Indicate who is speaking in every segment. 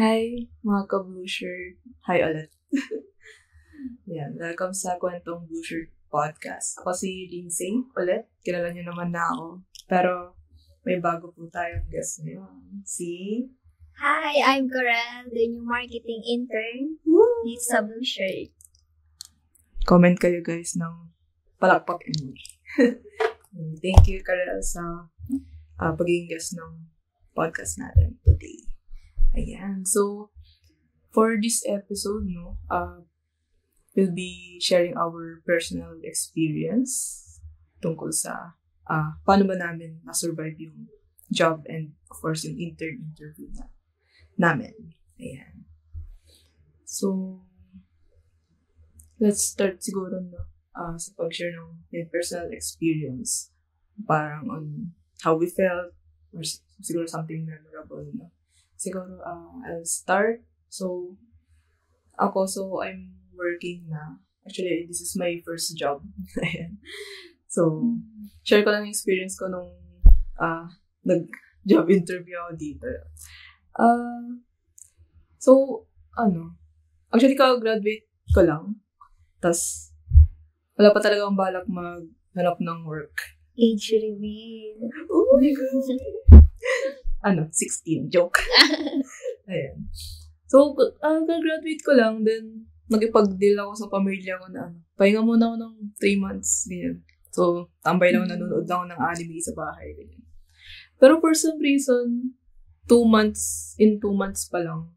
Speaker 1: Hi, mga ka-Blue Shirt. Hi ulit. Yan, welcome sa Kwentong Blue Shirt Podcast. Ako si Lindsay ulit. Kilala niyo naman na ako. Pero may bago po tayong guest ngayon. Si...
Speaker 2: Hi, I'm Corel, the new marketing intern. Dito sa Blue Shirt.
Speaker 1: Comment kayo guys ng palakpak emoji. Thank you, Karel, sa pagiging guest ng podcast natin today. Ayan. So, for this episode, we'll be sharing our personal experience tungkol sa paano ba namin na-survive yung job and, of course, yung interview namin. Ayan. So, let's start siguro sa pag-share ng personal experience. Parang on how we felt or siguro something memorable, Siguro, I'll start. So, I'm working na. Actually, this is my first job. Ayan. So, share ko lang yung experience ko nung nag-job interview ako dito. Actually, ka-graduate ko lang. Tapos, wala pa talaga akong balak maghanap ng work.
Speaker 2: Age reveal.
Speaker 1: Oh my God! 16. Joke. Ayan. So, graduate ko lang, then, nag-ipag-deal ako sa pamilya ko na, pahinga muna ako ng 3 months, ganyan. So, tambay lang, nanonood lang ako ng anime sa bahay, ganyan. Pero for some reason, 2 months pa lang,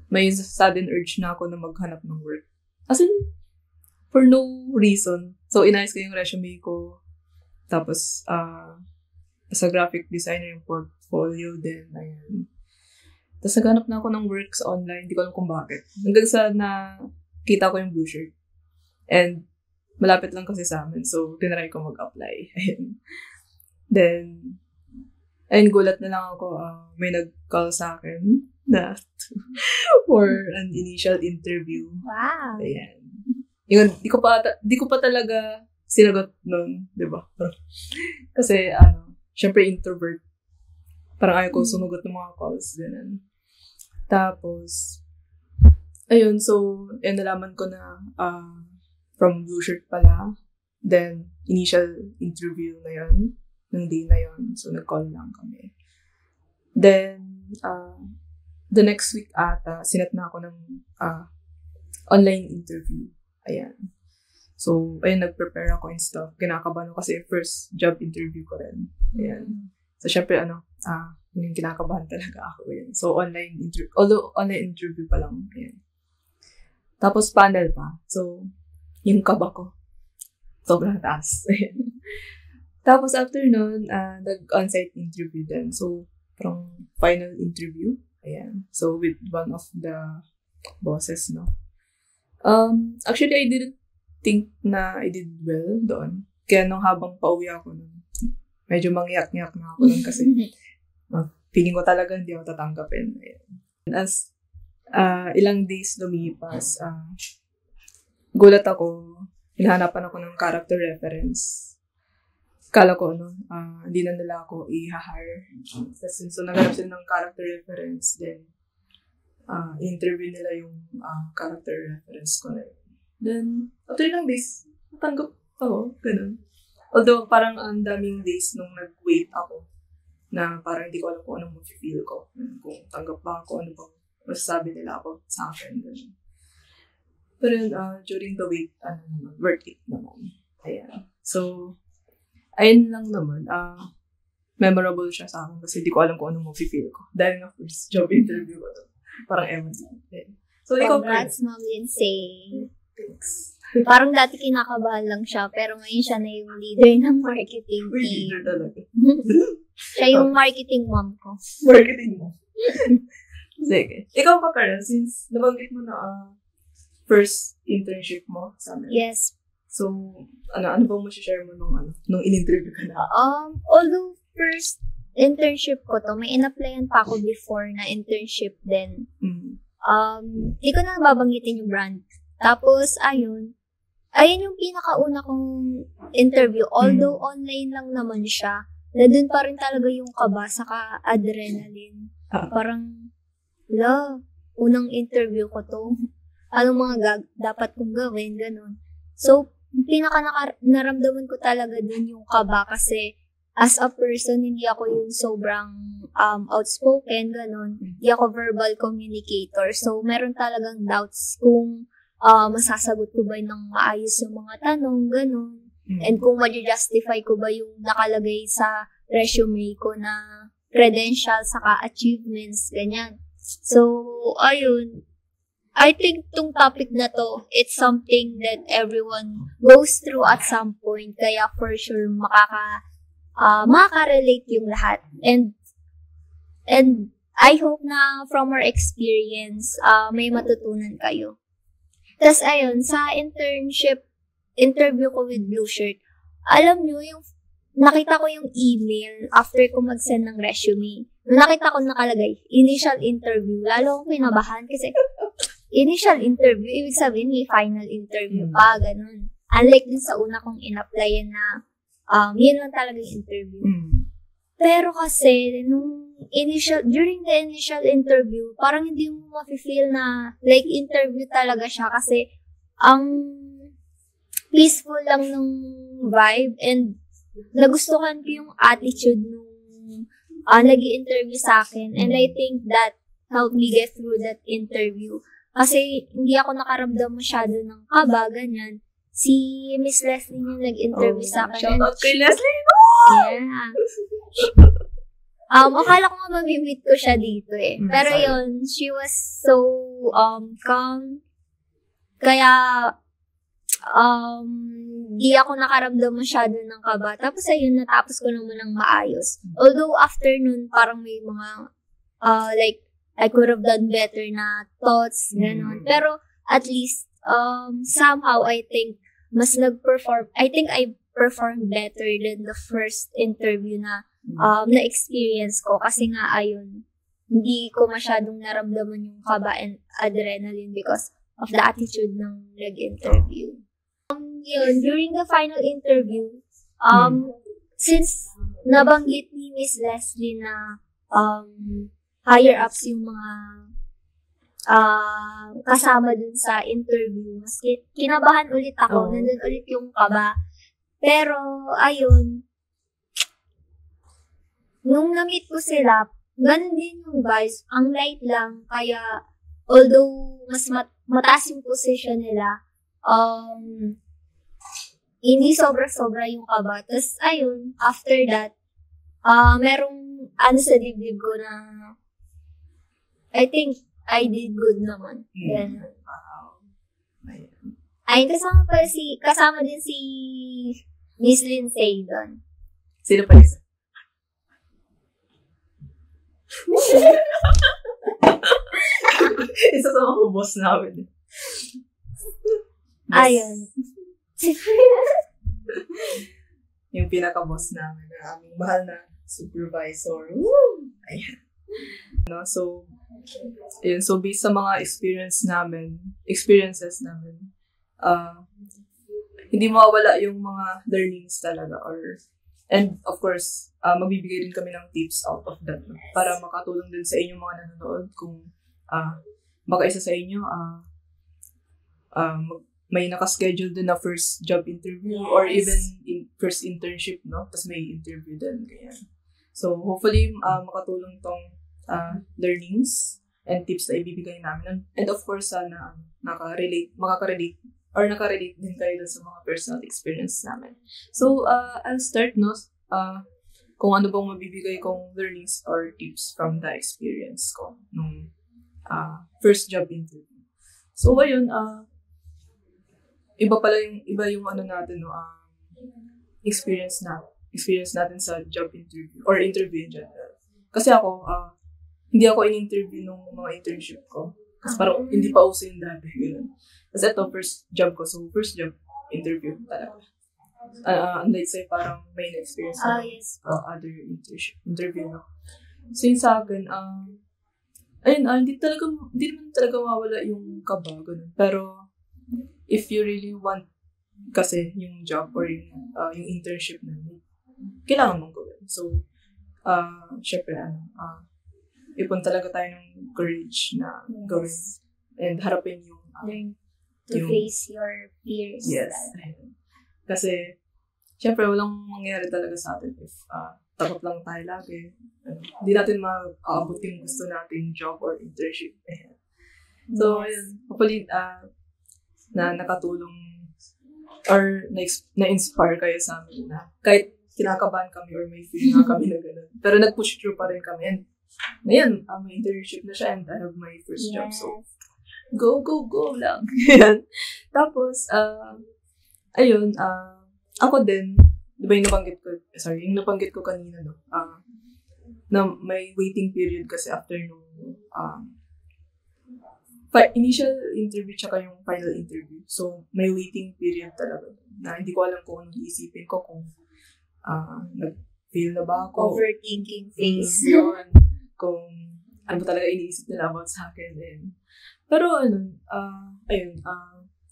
Speaker 1: may sudden urge na ako na maghanap ng work. As in, for no reason. So, inayos ko yung resume ko. Tapos, as a graphic designer, yung portfolio din, ayan. Tapos naghanap na ako ng work sa online, hindi ko alam kung bakit. Hanggang sa nakita ko yung Blue Shirt. And malapit lang kasi sa amin, so tinry ko mag-apply. Ayan. Then, gulat na lang ako, may nag-call sa akin na for an initial interview.
Speaker 2: Wow!
Speaker 1: Ayan. Yun, di ko pa talaga sinagot nun, di ba? Kasi, syempre introvert. Parang ayaw ko sumagot ng mga calls, ganun. Tapos, ayun, so, nalaman ko na from Blue Shirt pala. Then, initial interview na yun, ng day na yun. So, nag-call lang kami. Then, the next week ata, sinet na ako ng online interview. Ayan. So, ayun, nag-prepare ako and stuff. Kinakabahan ako kasi first job interview ko rin. Ayan. So, syempre, yung kinakabahan talaga ako. Ayan. So, online interview pa lang. Ayan. Tapos, panel pa. So, yung kaba ko, sobrang taas. Ayan. Tapos, after nun, nag-onsite interview din. So, parang final interview. Ayan. So, with one of the bosses, Actually, I didn't think na I did well doon. Kaya nung habang pauwi ako nun, medyo mangyak-ngyak na ako nun kasi feeling ko talaga hindi ako tatanggapin. As ilang days lumipas, gulat ako, hinahanapan ako ng character reference. Kala ko, hindi na nila ako i-hire. So, naghanap sila ng character reference, then, interview nila yung character reference ko na yun. Then, after ilang days, natanggap ako, ganun. Although, parang ang daming days nung nag-wait ako na parang hindi ko alam kung anong mag-feel ko. Kung tanggap ba ako, ano bang masasabi nila ako sa akin. Ganun. Pero yun, during the wait, worth it naman. Ayan. So, ayun lang naman. Memorable siya sa akin kasi hindi ko alam kung anong mag-feel ko. Dahil nga first job interview ko to. Parang ewan lang. So, ikaw,
Speaker 2: Congrats, Ma'am Lindsay.
Speaker 1: thanks.
Speaker 2: Parang dati kinakabahan lang siya, pero ngayon siya na yung leader ng marketing
Speaker 1: Uy,
Speaker 2: team.
Speaker 1: leader talaga.
Speaker 2: Siya yung marketing mom ko.
Speaker 1: Marketing mo. Sige. Ikaw pa, Carl, since nabanggit mo na first internship mo sa amin.
Speaker 2: Yes.
Speaker 1: So, ano bang share mo nung in-interview ka na?
Speaker 2: Although first internship ko to, may in-applyan pa ako before na internship din. Di ko na babanggitin yung brand. Tapos, ayun yung pinakauna kong interview. Although online lang naman siya, na dun pa rin talaga yung kaba, saka adrenaline. Parang unang interview ko to. Anong mga dapat kong gawin, ganun. So, naramdaman ko talaga dun yung kaba kasi as a person, hindi ako yung sobrang outspoken, ganun. Hindi ako verbal communicator. So, meron talagang doubts kung masasagot ko ba ng maayos yung mga tanong, ganun. And kung ma-justify ko ba yung nakalagay sa resume ko na credentials, saka achievements, ganyan. So, ayun. I think tong topic na to, it's something that everyone goes through at some point. Kaya for sure, makaka-relate yung lahat. And I hope na from our experience, may matutunan kayo. Tapos ayun, sa interview ko with Blue Shirt, alam nyo, nakita ko yung email after ko mag-send ng resume. Nakita ko nakalagay, initial interview. Lalo akong kinabahan kasi initial interview, ibig sabihin may final interview pa, ganun. Unlike din sa una kong in-applyan na yun lang talaga yung interview. Pero kasi, during the initial interview, parang hindi mo mafe-feel na like interview talaga siya kasi ang peaceful lang ng vibe and nagustuhan ko yung attitude nung nag-i-interview sa akin. And I think that helped me get through that interview. Kasi hindi ako nakaramdam masyado ng kaba, ganyan. Si Miss Leslie yung nag-interview sa akin.
Speaker 1: Shout out kay Leslie!
Speaker 2: Yeah. Akala ko nga mamimit ko siya dito eh. Pero yun, she was so calm. Kaya, di ako nakaramdam masyado ng kaba. Tapos ayun, natapos ko naman ng maayos. Although after nun, parang may mga, like, I could have done better na thoughts, gano'n. Pero, at least, somehow, I think I performed better than the first interview na na-experience ko. Kasi nga, ayun, hindi ko masyadong naramdaman yung kaba and adrenaline because of the attitude ng nag-interview. Yun, during the final interview, since nabanggit ni Miss Leslie na higher-ups yung mga kasama dun sa interview. Mas kinabahan ulit ako. Nandun ulit yung kaba. Pero, ayun, nung na-meet ko sila, ganun din yung vibes. Ang light lang. Kaya, although mas mataas yung position nila, hindi sobra-sobra yung kaba. Tapos, ayun, after that, merong sa dibdib ko na I think I did good naman. Yan.
Speaker 1: Wow.
Speaker 2: Ay, kasama din si Miss Lindsay doon.
Speaker 1: Sino pa isa? Isa sa mga boss namin.
Speaker 2: Ayun.
Speaker 1: Yung pinaka-boss namin na aming mahal na supervisor. Woo! Ayan. No, so, yun, so based sa mga experiences namin, hindi mawawala yung mga learnings talaga and of course, magbibigay din kami ng tips out of that para makatulong din sa inyong mga nanonood kung baka isa sa inyo may nakaschedule din na first job interview or even first internship, no? Tapos may interview din, ganyan. So, hopefully, makatulong tong learnings and tips na ibibigay namin. And of course, sana makaka-relate din kayo dun sa mga personal experience namin. So, I'll start, no? Kung ano bang mabibigay kong learnings or tips from the experience ko nung first job interview. So, ayun, iba yung ano natin, no? Experience natin sa job interview or interview in general. Kasi ako, hindi ako in-interview nung mga internship ko. Kasi parang hindi pa uso yung dati. Kasi ito, first job ko. So, first job interview talaga. Unlike sa'yo, parang may experience na other interview. No? So, yun sa akin, ayun, hindi naman talaga mawala yung kaba, ganun. Pero, if you really want kasi yung job or yung internship na kailangan mong gawin. So, syempre, ipon talaga tayo ng courage na gawin and harapin yung
Speaker 2: learn to face your fears.
Speaker 1: Yes. Kasi, syempre, walang mangyayari talaga sa atin if takot lang tayo lagi. Hindi natin maaabot yung gusto nating job or internship. So, hopefully, na nakatulong or na-inspire kayo sa amin na kahit kinakabahan kami or may fear na kami na gano'n. Pero nag-push through pa rin kami. And, ngayon, may internship na siya and I have my first job. So, go lang. Tapos, ayun, ako din, di ba yung nabanggit ko kanina, no? Na may waiting period kasi after nung initial interview tsaka yung final interview. So, may waiting period talaga na hindi ko alam kung anong iisipin ko kung nag-fail na ba ako.
Speaker 2: Overthinking phase.
Speaker 1: Yun. Kung ano ba talaga iniisip nila about sa akin. Pero, ayun,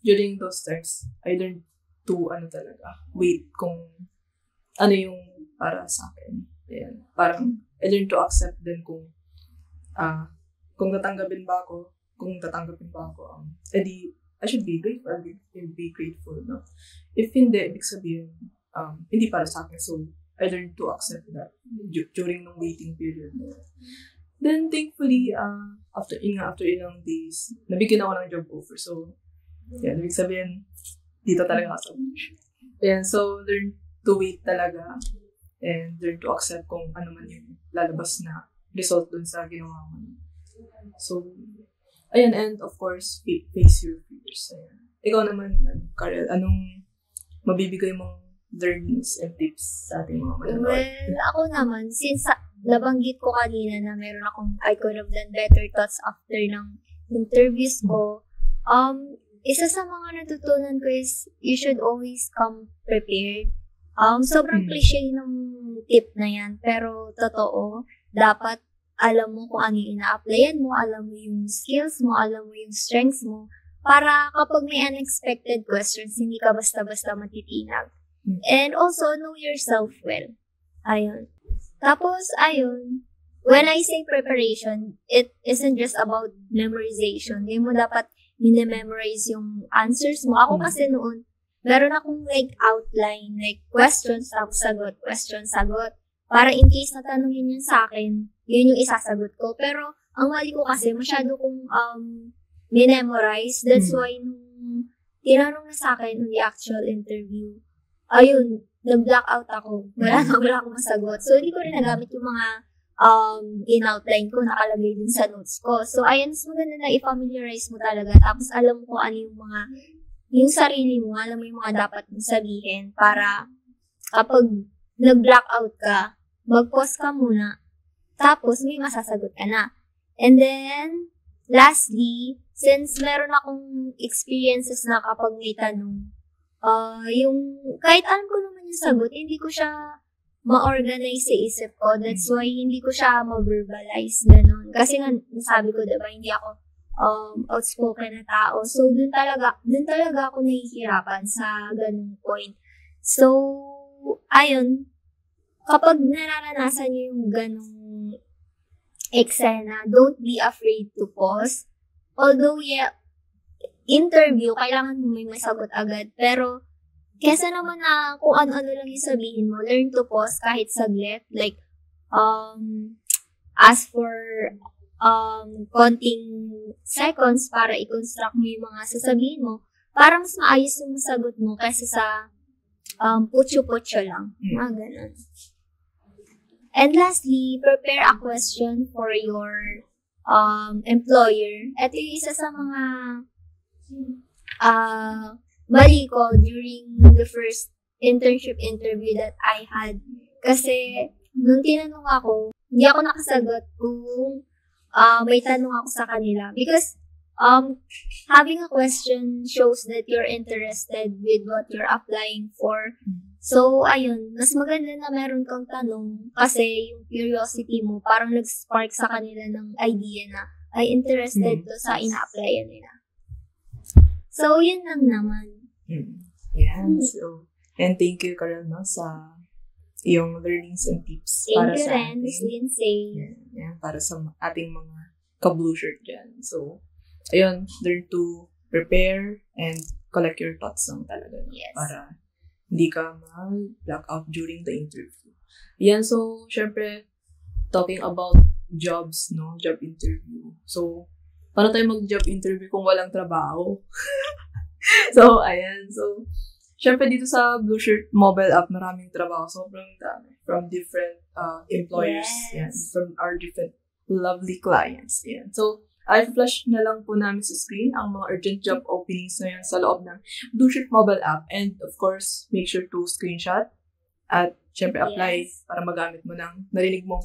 Speaker 1: during those times, I learned to, wait kung ano yung para sa akin. Ayan. Parang, I learned to accept din kung tatanggapin ba ako, edi, I should be grateful, I'll be grateful, no? If hindi, ibig sabihin, hindi para sa akin. So, I learned to accept that during the waiting period. Then, thankfully, after ilang days, nabigyan ako ng job offer. So, yan, ibig sabihin, dito talaga ako sa push. Ayan, so, learn to wait talaga and learn to accept kung ano man yung lalabas na result dun sa ginawa mo. So, ayan, and of course, face your fears. Ayan. Ikaw naman, Karel, anong mabibigay mong learnings and tips sa ating mga manonood?
Speaker 2: Well, ako naman, since nabanggit ko kanina na meron akong I could have done better thoughts after ng interviews ko, isa sa mga natutunan ko is you should always come prepared. Sobrang cliche ng tip na yan, pero totoo, dapat alam mo kung ano yung ina-applyan mo, alam mo yung skills mo, alam mo yung strengths mo, para kapag may unexpected questions, hindi ka basta-basta matitinag. And also, know yourself well. Ayun. Tapos, ayun, when I say preparation, it isn't just about memorization. Hindi mo dapat mini-memorize yung answers mo. Ako kasi noon, meron akong outline, questions, tapos sagot, questions, sagot. Para in case natanungin yun sa akin, yun yung isasagot ko. Pero, ang mali ko kasi, masyado kong minemorize. That's why, nung tinanong na sa akin in the actual interview, ayun, nag-blackout ako. Wala akong masagot. So, hindi ko rin nagamit yung mga in-outline ko, nakalagay din sa notes ko. So, ayun, mas maganda na i-familiarize mo talaga. Tapos, alam mo kung ano yung sarili mo, alam mo yung mga dapat mong sabihin para kapag nag-blackout ka, mag-pause ka muna, tapos may masasagot ka na. And then, lastly, since meron akong experiences na kapag may tanong, yung, kahit alam ko naman yung sagot, hindi ko siya ma-organize sa isip ko. That's why hindi ko siya ma-verbalize, ganun. Kasi nga, nasabi ko, diba, hindi ako outspoken na tao. So, dun talaga ako nahihirapan sa ganung point. So, ayun, kapag nararanasan nyo yung ganung eksena, don't be afraid to pause. Although, interview, kailangan mo may masagot agad. Pero, kesa naman na kung ano-ano lang yung sabihin mo, learn to pause kahit saglit. Like, ask for konting seconds para i-construct mo yung mga sasabihin mo. Para mas maayos yung masagot mo kaysa sa putyo-putyo lang. Ganun. And lastly, prepare a question for your employer. Ito yung isa sa mga mali ko during the first internship interview that I had. Kasi, nung tinanong ako, hindi ako nakasagot kung may tanong ako sa kanila. Because, having a question shows that you're interested with what you're applying for. So, ayun, mas maganda na meron kang tanong kasi yung curiosity mo parang nag-spark sa kanila ng idea na ay interested to sa ina-applyan nila. So, yun lang naman.
Speaker 1: Yeah. So, and thank you, Karel, no, sa yung learnings and tips
Speaker 2: para sa ating Lindsay.
Speaker 1: Para sa ating mga ka-blue shirt dyan. So, ayun, learn to prepare and collect your thoughts lang talaga.
Speaker 2: Yes.
Speaker 1: Para hindi ka mag-black out during the interview. Yan, so, syempre, talking about jobs, no? Job interview. So, paano tayo mag-job interview kung walang trabaho? So, ayan. So, syempre dito sa Blue Shirt mobile app, maraming trabaho. Sobrang dami. From different employers. Yes. Yan. From our different lovely clients. Yan. So, I-flash na lang po namin sa screen ang mga urgent job openings na yan sa loob ng Blue Shirt mobile app. And, of course, make sure to screenshot at syempre apply para magamit mo ng narinig mong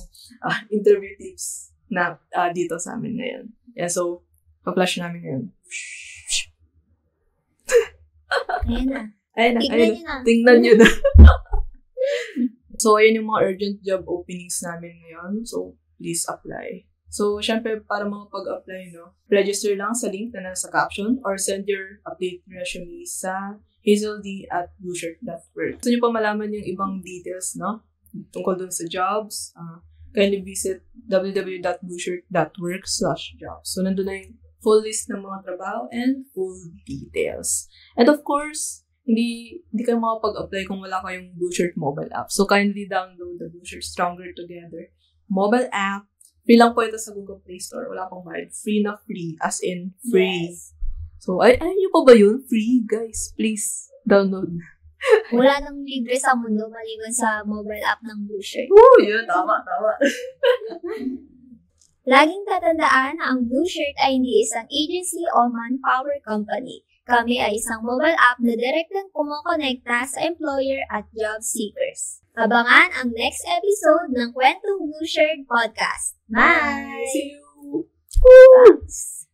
Speaker 1: interview tips na dito sa amin ngayon. Yeah, so, pa-flash namin ngayon.
Speaker 2: Ayan na.
Speaker 1: Tingnan nyo na. So, ayan yung mga urgent job openings namin ngayon. So, please apply. So, syempre, para makapag-apply, no, register lang sa link na nasa caption or send your update resume sa hazeld@blueshirt.work. Gusto nyo pa malaman yung ibang details, no, tungkol dun sa jobs, kindly visit www.blueshirt.work/jobs. So, nandun na yung full list ng mga trabaho and full details. And of course, hindi kayo makapag-apply kung wala kayong Blue Shirt mobile app. So, kindly download the Blue Shirt Stronger Together mobile app. Free lang po ito sa Google Play Store. Wala pong bayad. Free na free. As in, free. Yes. So, ayaw nyo pa ba yun? Free, guys. Please, download.
Speaker 2: Wala nang libre sa mundo maliban sa mobile app ng Blue Shirt.
Speaker 1: Oo, yun. Tama.
Speaker 2: Laging tatandaan na ang Blue Shirt ay hindi isang agency o manpower company. Kami ay isang mobile app na direktang kumokonekta sa employer at job seekers. Abangan ang next episode ng Kwentong Blue Shirt Podcast. Bye!
Speaker 1: See you!
Speaker 2: Thanks!